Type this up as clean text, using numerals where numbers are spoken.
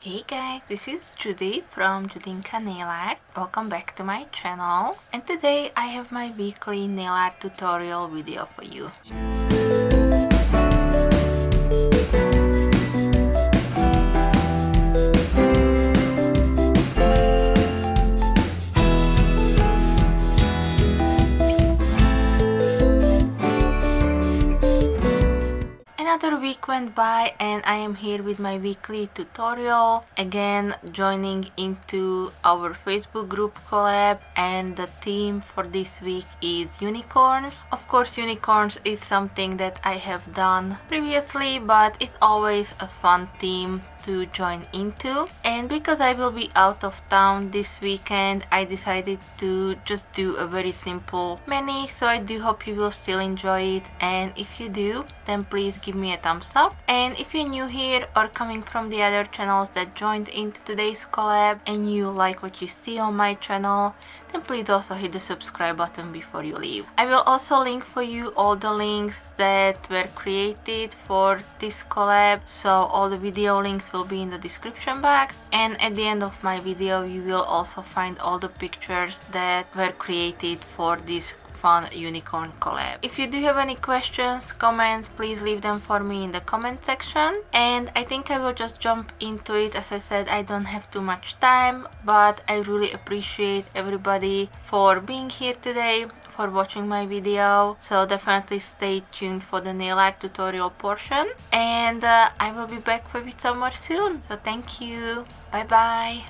Hey guys, this is Judy from Judita Nail Art. Welcome back to my channel. And today I have my weekly nail art tutorial video for you. Another week went by and I am here with my weekly tutorial, again joining into our Facebook group Collab, and the theme for this week is unicorns. Of course, unicorns is something that I have done previously, but it's always a fun theme to join into. And because I will be out of town this weekend, I decided to just do a very simple mini, so I do hope you will still enjoy it, and if you do, then please give me a thumbs up. And if you're new here or coming from the other channels that joined into today's collab and you like what you see on my channel, then please also hit the subscribe button before you leave. I will also link for you all the links that were created for this collab, so all the video links will be in the description box, and at the end of my video you will also find all the pictures that were created for this fun unicorn collab. If you do have any questions, comments, please leave them for me in the comment section, and I think I will just jump into it. As I said, I don't have too much time, but I really appreciate everybody for being here today, for watching my video, so definitely stay tuned for the nail art tutorial portion, and I will be back with some more soon, so thank you, bye bye.